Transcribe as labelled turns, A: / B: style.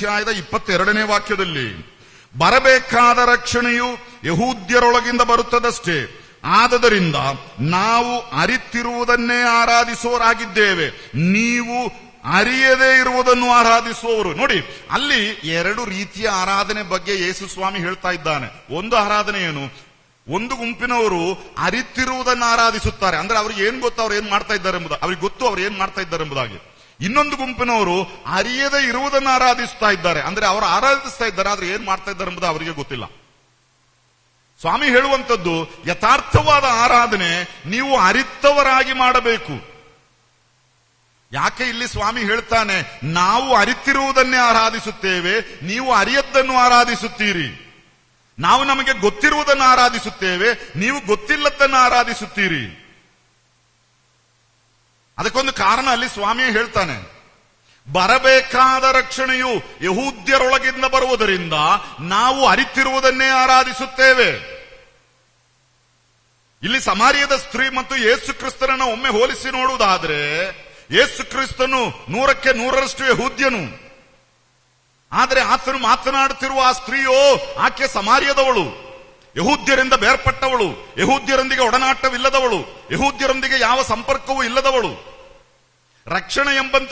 A: ಅಧ್ಯಾಯದ 22ನೇ ವಾಕ್ಯದಲ್ಲಿ ಬರಬೇಕಾದ ರಕ್ಷಣೆಯು ಯಹೂದ್ಯರೊಳಗಿಂದ ಬರುತ್ತದಷ್ಟೇ. ಆದದರಿಂದ ನಾವು ಅರಿತಿರುವುದನ್ನೇ ಆರಾಧಿಸುವವರಾಗಿದ್ದೇವೆ, ನೀವು ಅರಿಯದೇ ಇರುವುದನ್ನು ಆರಾಧಿಸುವವರು. ನೋಡಿ, ಅಲ್ಲಿ 2 ರೀತಿಯ ಆರಾಧನೆ ಬಗ್ಗೆ ಯೇಸು ಸ್ವಾಮಿ ಹೇಳ್ತಾ ಇದ್ದಾನೆ. ಒಂದು ಆರಾಧನೆ ಏನು? ಒಂದು ಗುಂಪಿನವರು ಅರಿತಿರುವುದನ್ನು ಆರಾಧಿಸುತ್ತಾರೆ, ಅಂದ್ರೆ ಅವ್ರಿಗೆ ಏನ್ ಗೊತ್ತು ಅವ್ರು ಏನ್ ಮಾಡ್ತಾ ಇದ್ದಾರೆ ಎಂಬುದು, ಅವ್ರಿಗೆ ಗೊತ್ತು ಅವ್ರು ಏನ್ ಮಾಡ್ತಾ ಇದ್ದಾರೆ ಎಂಬುದಾಗಿ. ಇನ್ನೊಂದು ಗುಂಪಿನವರು ಅರಿಯದೇ ಇರುವುದನ್ನು ಆರಾಧಿಸ್ತಾ ಇದ್ದಾರೆ, ಅಂದ್ರೆ ಅವರು ಆರಾಧಿಸ್ತಾ ಇದ್ದಾರೆ, ಆದ್ರೆ ಏನ್ ಮಾಡ್ತಾ ಇದ್ದಾರೆ ಎಂಬುದು ಅವರಿಗೆ ಗೊತ್ತಿಲ್ಲ. ಸ್ವಾಮಿ ಹೇಳುವಂತದ್ದು ಯಥಾರ್ಥವಾದ ಆರಾಧನೆ ನೀವು ಅರಿತವರಾಗಿ ಮಾಡಬೇಕು. ಯಾಕೆ ಇಲ್ಲಿ ಸ್ವಾಮಿ ಹೇಳ್ತಾನೆ, ನಾವು ಅರಿತಿರುವುದನ್ನೇ ಆರಾಧಿಸುತ್ತೇವೆ, ನೀವು ಅರಿಯದ್ದನ್ನು ಆರಾಧಿಸುತ್ತೀರಿ. ನಾವು ನಮಗೆ ಗೊತ್ತಿರುವುದನ್ನು ಆರಾಧಿಸುತ್ತೇವೆ, ನೀವು ಗೊತ್ತಿಲ್ಲದನ್ನು ಆರಾಧಿಸುತ್ತೀರಿ. ಅದಕ್ಕೊಂದು ಕಾರಣ ಅಲ್ಲಿ ಸ್ವಾಮಿ ಹೇಳ್ತಾನೆ, ಬರಬೇಕಾದ ರಕ್ಷಣೆಯು ಯಹೂದ್ಯರೊಳಗಿಂದ ಬರುವುದರಿಂದ ನಾವು ಅರಿತಿರುವುದನ್ನೇ ಆರಾಧಿಸುತ್ತೇವೆ. ಇಲ್ಲಿ ಸಮಾರ್ಯದ ಸ್ತ್ರೀ ಮತ್ತು ಯೇಸು ಕ್ರಿಸ್ತನನ್ನು ಒಮ್ಮೆ ಹೋಲಿಸಿ ನೋಡುವುದಾದ್ರೆ, ಯೇಸು ಕ್ರಿಸ್ತನು 100ಕ್ಕೆ 100ರಷ್ಟು ಯಹೂದ್ಯನು. ಆದರೆ ಆತನು ಮಾತನಾಡುತ್ತಿರುವ ಆ ಸ್ತ್ರೀಯೋ ಆಕೆ ಸಮಾರ್ಯದವಳು, ಯಹೂದ್ಯರಿಂದ ಬೇರ್ಪಟ್ಟವಳು, ಯಹೂದ್ಯರೊಂದಿಗೆ ಒಡನಾಟವಿಲ್ಲದವಳು, ಯಹೂದ್ಯರೊಂದಿಗೆ ಯಾವ ಸಂಪರ್ಕವೂ ಇಲ್ಲದವಳು. ರಕ್ಷಣೆ ಎಂಬಂತ